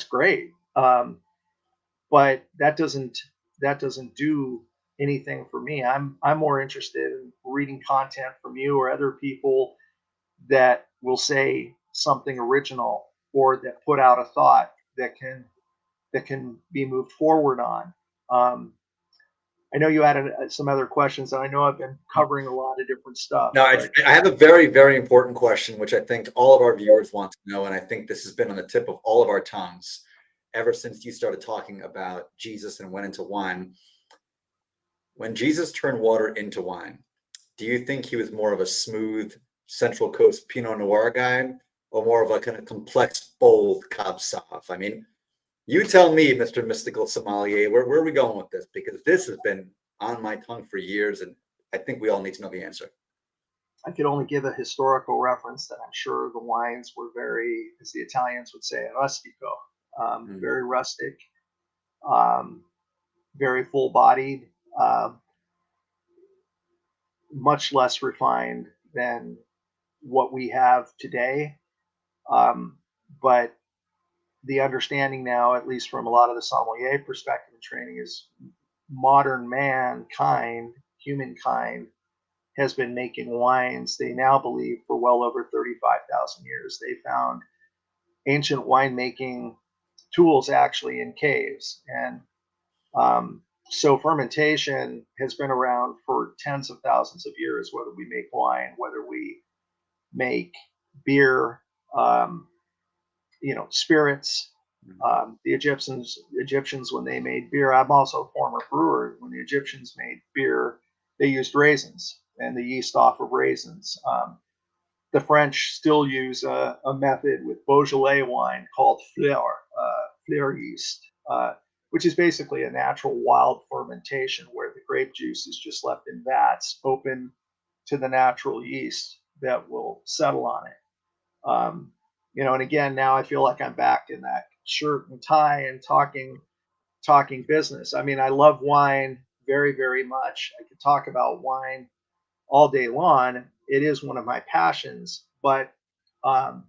great. But that doesn't that doesn't do anything for me. I'm more interested in reading content from you or other people that will say something original or that put out a thought that can be moved forward on. Um, I know you had some other questions, and I know I've been covering a lot of different stuff, No, but I have a very, very important question, which I think all of our viewers want to know, and I think this has been on the tip of all of our tongues ever since you started talking about Jesus and went into wine. When Jesus turned water into wine, do you think he was more of a smooth Central Coast Pinot Noir guy, or more of a kind of complex, bold Cab Sauv? I mean, you tell me, Mr. Mystical Sommelier, where are we going with this? Because this has been on my tongue for years, and I think we all need to know the answer. I could only give a historical reference that I'm sure the wines were very, as the Italians would say, rustico, very rustic, um, very full bodied, much less refined than what we have today. Um, but the understanding now, at least from a lot of the sommelier perspective and training, is modern mankind, humankind, has been making wines, they now believe, for well over 35,000 years. They found ancient winemaking tools actually in caves. And so fermentation has been around for tens of thousands of years, whether we make wine, whether we make beer, um, spirits. The Egyptians, when they made beer, I'm also a former brewer. When the Egyptians made beer, they used raisins and the yeast off of raisins. The French still use a method with Beaujolais wine called fleur yeast, which is basically a natural wild fermentation where the grape juice is just left in vats open to the natural yeast that will settle on it. Um, and again, now I feel like I'm back in that shirt and tie and talking business. I mean, I love wine very, very much. I could talk about wine all day long. It is one of my passions, but um,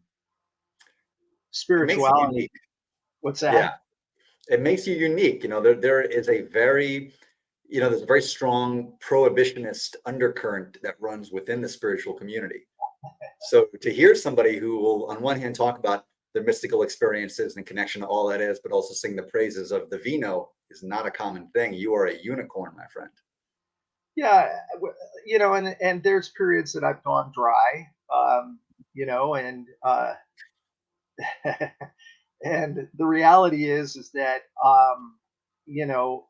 It makes you spirituality. unique. What's Yeah, that? it makes you unique. There is a very, there's a very strong prohibitionist undercurrent that runs within the spiritual community. So to hear somebody who will, on one hand, talk about their mystical experiences and connection to all that is, but also sing the praises of the vino is not a common thing. You are a unicorn, my friend. Yeah, and there's periods that I've gone dry, and and the reality is that you know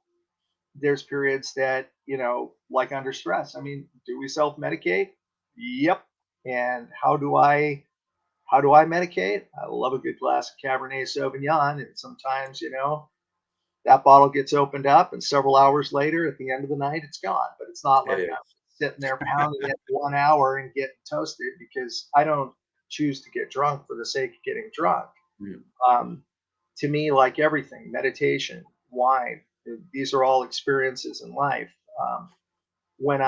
there's periods that like under stress. I mean, do we self medicate? Yep. And how do I medicate? I love a good glass of Cabernet Sauvignon, and sometimes that bottle gets opened up, and several hours later, at the end of the night, it's gone. But it's not It like is. I'm sitting there pounding it 1 hour and getting toasted, because I don't choose to get drunk for the sake of getting drunk. Mm. Um, to me, like everything, meditation, wine, these are all experiences in life. When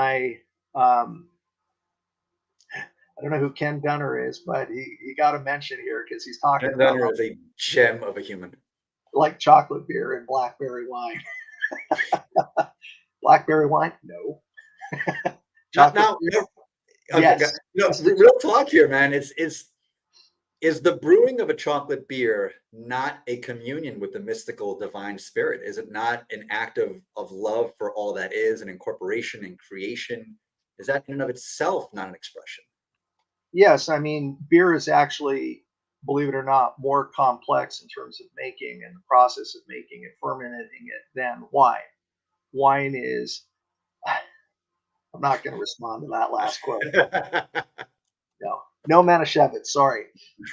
um, I don't know who Ken Gunner is, but he got a mention here because he's talking Ken about Dunner is a gem of a human. like chocolate beer and blackberry wine. Blackberry wine? No. Not Chocolate now. beer? No, okay, Yes. Just the real talk here, man. Is the brewing of a chocolate beer not a communion with the mystical divine spirit? Is it not an act of love for all that is, and incorporation and creation? Is that in and of itself not an expression? Yes, I mean, beer is actually, believe it or not, more complex in terms of making and the process of making it, fermenting it, than wine. Wine is, I'm not going to respond to that last quote. No, no Manischewitz, sorry.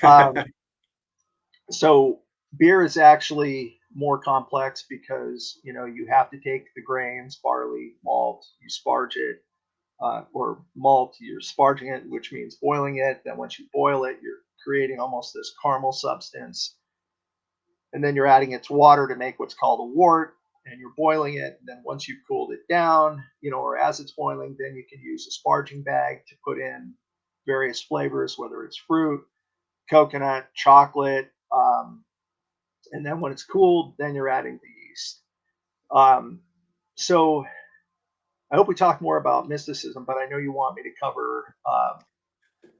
Um, so beer is actually more complex because, you have to take the grains, barley, malt, you sparge it, or malt, you're sparging it, which means boiling it. Then once you boil it, you're creating almost this caramel substance. And then you're adding it to water to make what's called a wort, and you're boiling it. And then once you've cooled it down, or as it's boiling, then you can use a sparging bag to put in various flavors, whether it's fruit, coconut, chocolate. And then when it's cooled, then you're adding the yeast. Um, So I hope we talk more about mysticism, but I know you want me to cover.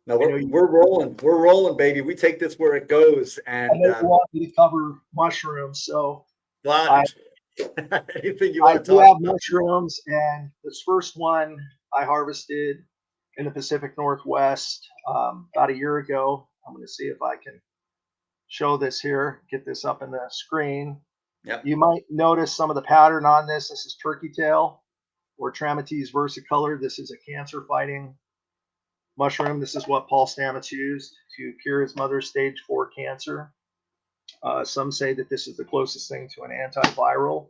No, I know we're you. we're rolling. We're rolling, baby. We take this where it goes. I And know you want me to cover mushrooms, so well, I anything you I want to do talk have about. mushrooms, and this first one I harvested in the Pacific Northwest about a year ago. I'm going to see if I can show this here, get this up in the screen. Yep. You might notice some of the pattern on this. This is turkey tail or Trametes versicolor. This is a cancer-fighting mushroom. This is what Paul Stamets used to cure his mother's stage 4 cancer. Some say that this is the closest thing to an antiviral.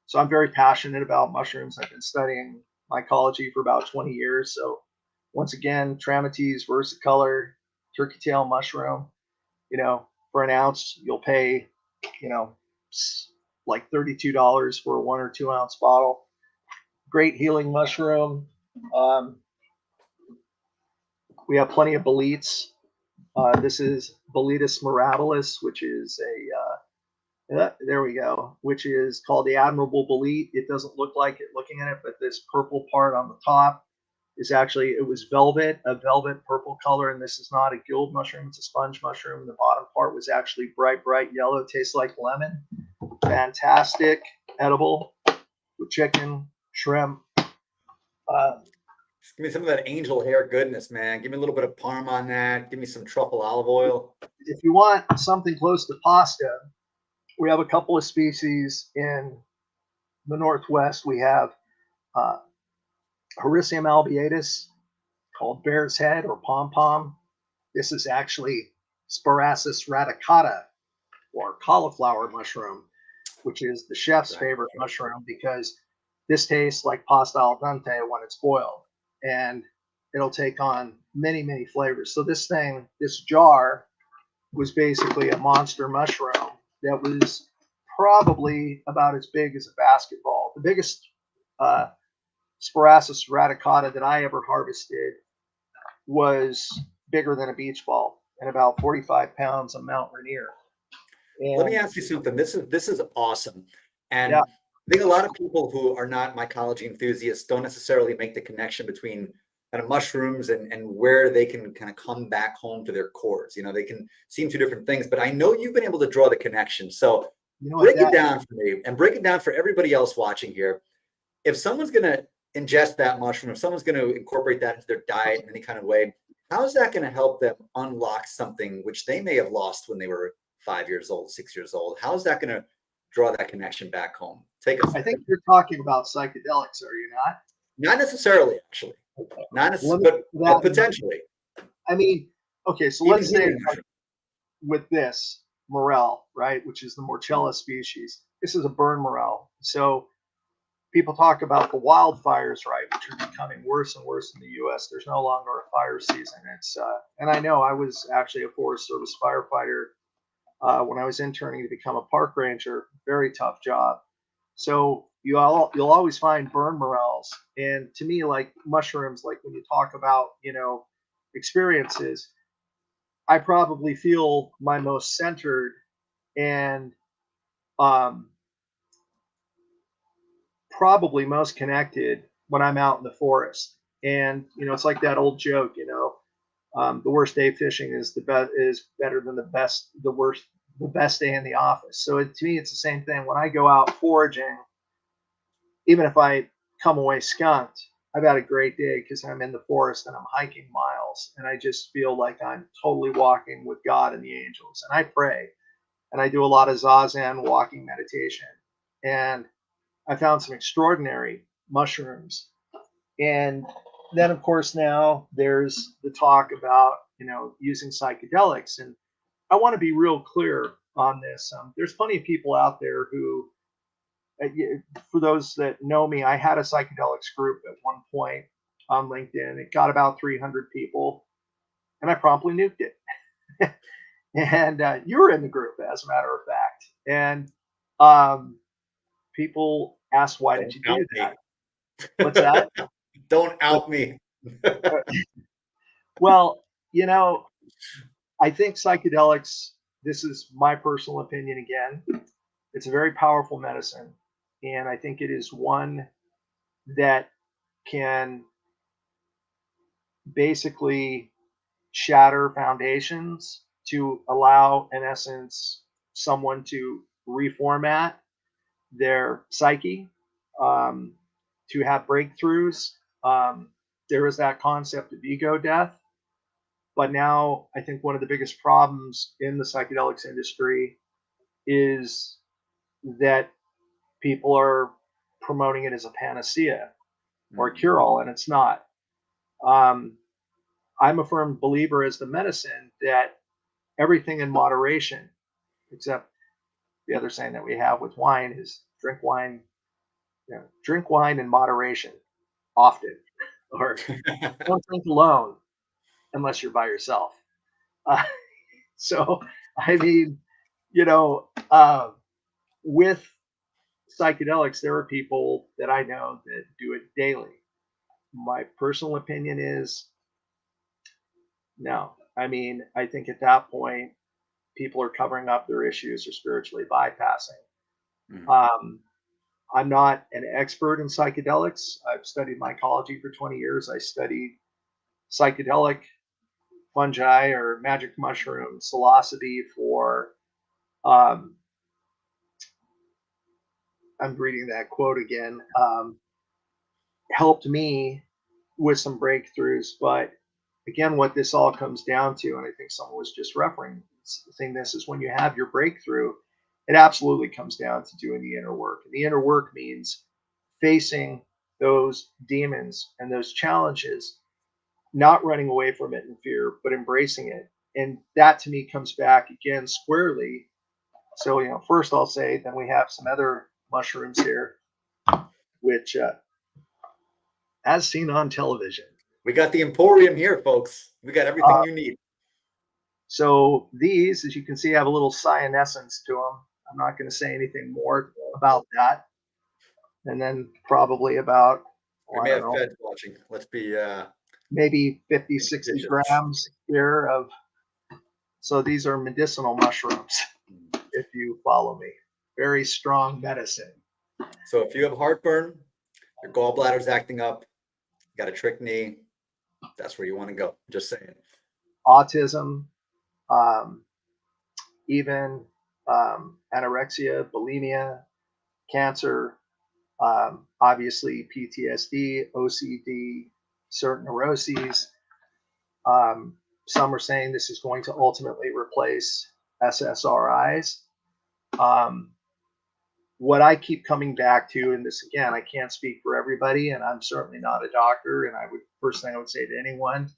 So I'm very passionate about mushrooms. I've been studying mycology for about 20 years. So once again, Trametes versicolor, turkey tail mushroom. For an ounce, you'll pay, you know, like $32 for a 1 or 2 ounce bottle. Great healing mushroom. Um, we have plenty of boletes. This is Boletus mirabilis, which is there we go, which is called the admirable bolete. It doesn't look like it looking at it, but this purple part on the top is actually, it was a velvet purple color, and this is not a guild mushroom, it's a sponge mushroom. The bottom part was actually bright yellow, tastes like lemon. Fantastic, edible with chicken, shrimp. Give me some of that angel hair goodness, man. Give me a little bit of parm on that. Give me some truffle olive oil. If you want something close to pasta, we have a couple of species in the Northwest. We have uh, Hericium albiatus, called bear's head or pom pom. This is actually Sparasis radicata, or cauliflower mushroom, which is the chef's favorite mushroom because this tastes like pasta al dente when it's boiled, and it'll take on many flavors. So this jar was basically a monster mushroom that was probably about as big as a basketball. The biggest uh, Sparasis radicata that I ever harvested was bigger than a beach ball and about 45 pounds of Mount Rainier. Let me And ask you something. This is awesome. And yeah, I think a lot of people who are not mycology enthusiasts don't necessarily make the connection between kind of mushrooms and where they can kind of come back home to their cores. They can seem two different things, but I know you've been able to draw the connection. So you know what break it that down for me and break it down for everybody else watching here. If someone's going to ingest that mushroom, if someone's going to incorporate that into their diet in any kind of way, how is that going to help them unlock something which they may have lost when they were 5 years old, 6 years old? How is that going to draw that connection back home? Take us I there. think you're talking about psychedelics, are you not? Not necessarily, actually. Not Let necessarily, me but that potentially. I mean, okay, so Even let's say healing mushroom. with this morel, right, which is the Morchella species, this is a burn morel. So people talk about the wildfires, right, which are becoming worse and worse in the U.S. There's no longer a fire season. And I know I was actually a Forest Service firefighter when I was interning to become a park ranger. Very tough job. So you'll always find burn morels, and to me, like mushrooms, like when you talk about experiences, I probably feel my most centered and um, probably most connected when I'm out in the forest. And it's like that old joke, the worst day fishing is better than the best day in the office. So to me, it's the same thing. When I go out foraging, even if I come away skunked, I've had a great day because I'm in the forest and I'm hiking miles, and I just feel like I'm totally walking with God and the angels. And I pray, and I do a lot of zazen walking meditation, and I found some extraordinary mushrooms. And then, of course, now there's the talk about using psychedelics, and I want to be real clear on this. There's plenty of people out there who, for those that know me, I had a psychedelics group at one point on LinkedIn. It got about 300 people, and I promptly nuked it. And you were in the group, as a matter of fact. And people asked, "Why did Don't you out do me. that?" What's that? Don't But, out me. well, I think psychedelics. This is my personal opinion again. It's a very powerful medicine, And I think it is one that can basically shatter foundations to allow, in essence, someone to reformat their psyche, um, to have breakthroughs. Um, there is that concept of ego death. But now I think one of the biggest problems in the psychedelics industry is that people are promoting it as a panacea or a Mm. cure all, and it's not. Um, I'm a firm believer as the medicine that everything in moderation, except the other saying that we have with wine is drink wine in moderation often, or don't drink alone unless you're by yourself. Uh, so, I mean, you know, with psychedelics, there are people that I know that do it daily. My personal opinion is no. I mean, I think at that point, people are covering up their issues or spiritually bypassing. Mm. Um, I'm not an expert in psychedelics. I've studied mycology for 20 years. I studied psychedelic fungi or magic mushroom psilocybe for, um, I'm reading that quote again, helped me with some breakthroughs. But again, what this all comes down to, and I think someone was just referencing this, is when you have your breakthrough, it absolutely comes down to doing the inner work. And the inner work means facing those demons and those challenges, not running away from it in fear, but embracing it. And that to me comes back again squarely. So, first I'll say, then we have some other mushrooms here, which, as seen on television. We got the Emporium here, folks. We got everything Uh, you need. so these, as you can see, have a little cyanescence to them. I'm not going to say anything more about that. And then probably about, We I may don't have know, feds watching. Let's be maybe 50, 60 judicious. grams here of, so these are medicinal mushrooms, if you follow me. Very strong medicine. So if you have heartburn, your gallbladder's acting up, you got a trick knee, that's where you want to go. Just saying. Autism, um, even anorexia, bulimia, cancer, obviously PTSD, OCD, certain neuroses. Um, some are saying this is going to ultimately replace SSRIs. Um, what I keep coming back to, and this again, I can't speak for everybody, and I'm certainly not a doctor. And first thing I would say to anyone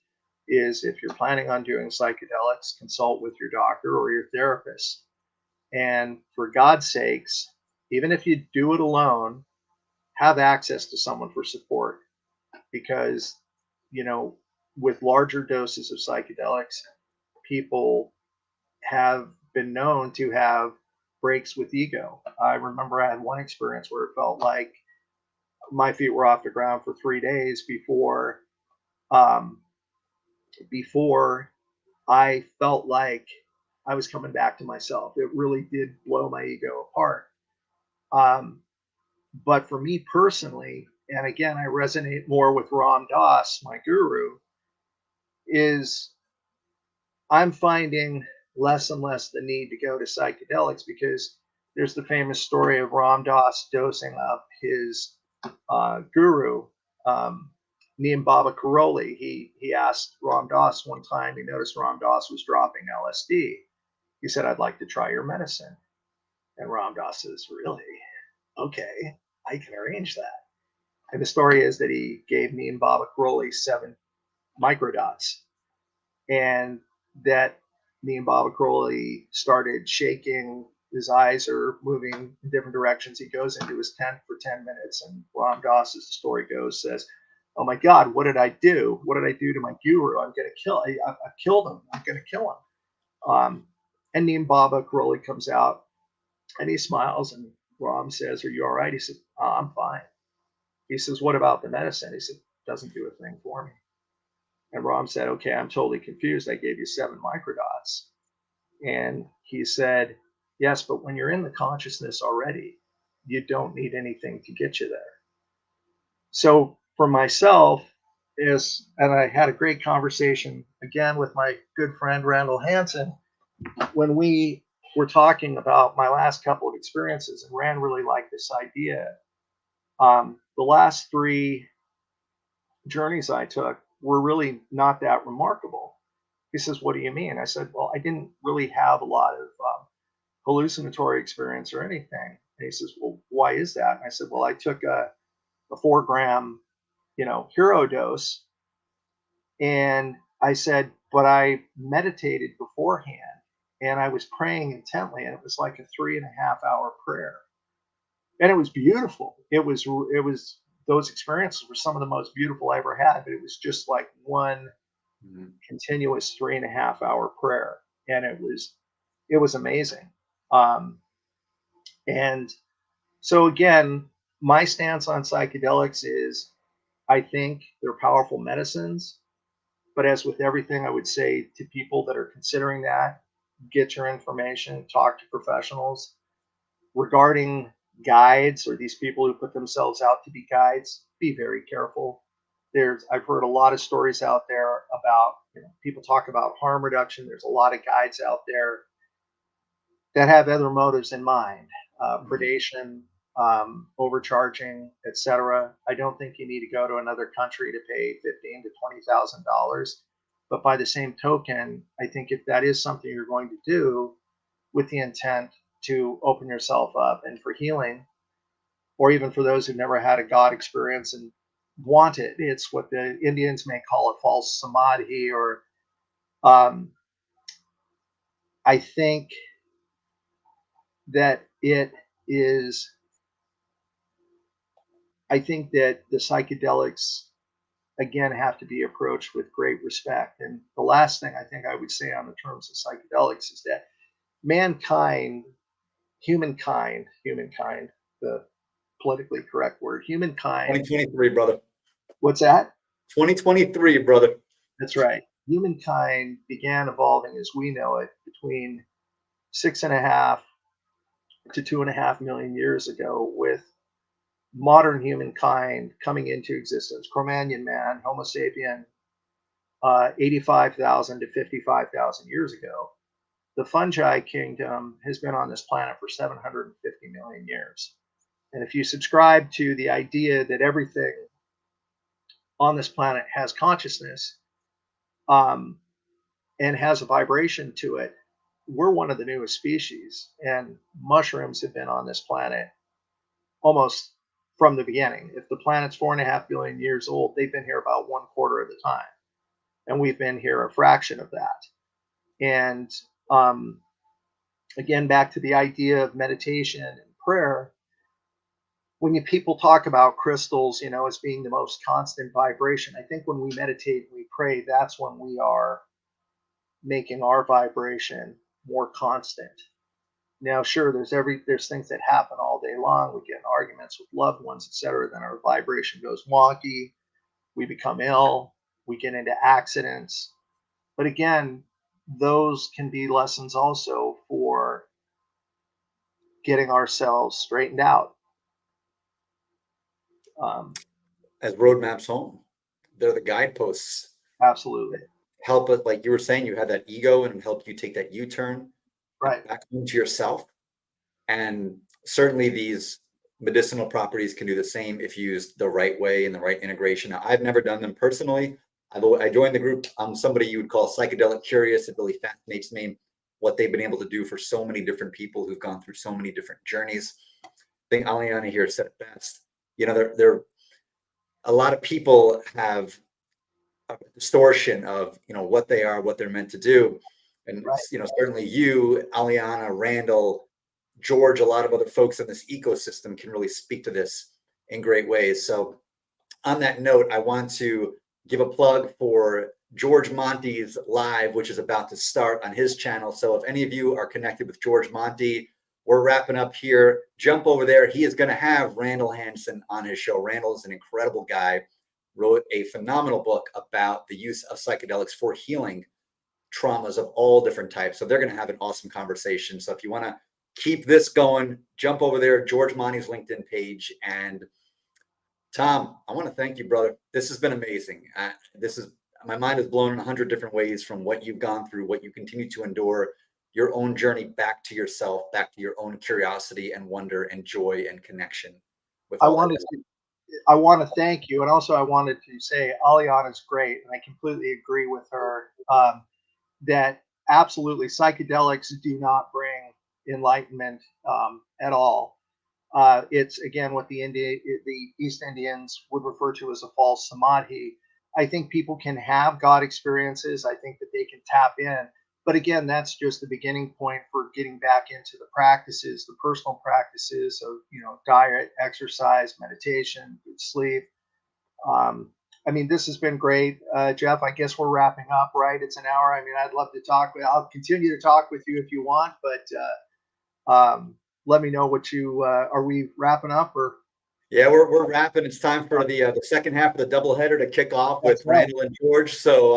is if you're planning on doing psychedelics, consult with your doctor or your therapist. And for God's sakes, even if you do it alone, have access to someone for support, because, you know, with larger doses of psychedelics, people have been known to have breaks with ego. I remember I had one experience where it felt like my feet were off the ground for 3 days um, before I felt like I was coming back to myself. It really did blow my ego apart. Um, but for me personally, and again, I resonate more with Ram Dass, my guru, is I'm finding less and less the need to go to psychedelics, because there's the famous story of Ram Dass dosing up his guru, um, Neem Baba Karoli. He asked Ram Dass one time, he noticed Ram Dass was dropping LSD. He said, "I'd like to try your medicine." And Ram Dass says, "Really? Okay, I can arrange that." And the story is that he gave Neem Baba Karoli 7 microdots, and that Neem Baba Karoli started shaking. His eyes are moving in different directions. He goes into his tent for 10 minutes, and Ram Dass, as the story goes, says, "Oh my God, what did I do? What did I do to my guru? I'm going to kill. I've killed him. I'm going to kill him." And Neem Baba Karoli comes out and he smiles, and Ram says, "Are you all right?" He said, "I'm fine." He says, "What about the medicine?" He said, "Doesn't do a thing for me." And Ram said, "Okay, I'm totally confused. I gave you 7 microdots." And he said, "Yes, but when you're in the consciousness already, you don't need anything to get you there. So for myself, and I had a great conversation again with my good friend Randall Hansen when we were talking about my last couple of experiences, and Rand really liked this idea. The last 3 journeys I took were really not that remarkable. He says, "What do you mean?" I said, "Well, I didn't really have a lot of hallucinatory experience or anything." And he says, "Well, why is that?" And I said, "Well, I took a 4-gram, hero dose." And I said, "But I meditated beforehand and I was praying intently, and it was like a 3.5-hour prayer. And it was beautiful. It was those experiences were some of the most beautiful I ever had, but it was just like one Mhm. continuous 3.5-hour prayer. And it was amazing. Um, and so again, my stance on psychedelics is I think they're powerful medicines. But as with everything, I would say to people that are considering that, get your information, talk to professionals. Regarding guides or these people who put themselves out to be guides, be very careful. I've heard a lot of stories out there about, people talk about harm reduction. There's a lot of guides out there that have other motives in mind, Mhm. predation, overcharging, etc. I don't think you need to go to another country to pay $15,000 to $20,000. But by the same token, I think if that is something you're going to do with the intent to open yourself up and for healing, or even for those who've never had a God experience and want it, it's what the Indians may call a false samadhi. Or um, I think that it is I think that the psychedelics, again, have to be approached with great respect. And the last thing I think I would say on the terms of psychedelics is that mankind, humankind, the politically correct word, humankind, 2023, brother. what's that? 2023, brother. That's right. Humankind began evolving as we know it between 6.5 to 2.5 million years ago, with modern humankind coming into existence, Cro-Magnon man, Homo sapien, 85,000 to 55,000 years ago. The fungi kingdom has been on this planet for 750 million years. And if you subscribe to the idea that everything on this planet has consciousness, um, and has a vibration to it, we're one of the newest species. And mushrooms have been on this planet almost from the beginning. If the planet's 4.5 billion years old, they've been here about 1/4 of the time. And we've been here a fraction of that. And um, again, back to the idea of meditation and prayer, when people talk about crystals, as being the most constant vibration, I think when we meditate and we pray, that's when we are making our vibration more constant. Now, sure, there's things that happen all day long. We get in arguments with loved ones, etc. Then our vibration goes wonky. We become ill. We get into accidents. But again, those can be lessons also for getting ourselves straightened out. Um, As roadmaps home, they're the guideposts. absolutely. Help us, like you were saying, you had that ego and helped you take that U-turn and Right. back into yourself. And certainly these medicinal properties can do the same if used the right way and the right integration. Now, I've never done them personally. I joined the group. I'm somebody you would call psychedelic curious. It really fascinates me what they've been able to do for so many different people who've gone through so many different journeys. I think Aliana here said it best. There a lot of people have a distortion of what they are, what they're meant to do. And Right. certainly you, Aliana, Randall, George, a lot of other folks in this ecosystem can really speak to this in great ways. So on that note, I want to give a plug for George Monte's live, which is about to start on his channel. So if any of you are connected with George Monte, we're wrapping up here. Jump over there. He is going to have Randall Hansen on his show. Randall is an incredible guy, wrote a phenomenal book about the use of psychedelics for healing traumas of all different types. So they're going to have an awesome conversation. So if you want to keep this going. Jump over there, George Monty's LinkedIn page. And Tom, I want to thank you, brother. This has been amazing. My mind is blown in 100 different ways from what you've gone through, what you continue to endure, your own journey back to yourself, back to your own curiosity and wonder and joy and connection with I all wanted that. to I want to thank you, and also I wanted to say Aliana's great, and I completely agree with her that absolutely psychedelics do not bring enlightenment at all. It's again what the East Indians would refer to as a false samadhi. I think people can have God experiences. I think that they can tap in, but again, that's just the beginning point for getting back into the practices, the personal practices of diet, exercise, meditation, good sleep. Um, I mean, this has been great, Jeff. I guess we're wrapping up, right? It's an hour. I mean, I'd love to talk. I'll continue to talk with you if you want, but let me know what you are. We wrapping up or? Yeah, we're wrapping. It's time for the second half of the doubleheader to kick off with That's right. Randall and George. So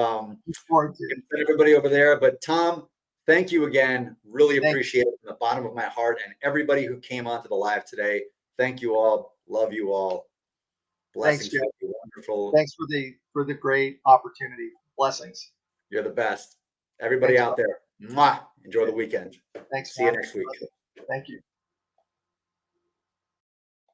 Look forward to it. send everybody over there. But Tom, thank you again. Really Thank appreciate it from the bottom of my heart. And everybody who came onto the live today, thank you all. Love you all. Thanks, Blessings Jeff. to you. Wonderful. Thanks for the great opportunity. Blessings. You're the best. Everybody Thanks, out there. Mwah. Enjoy the weekend. Thanks. See you Man. next week. Thank you.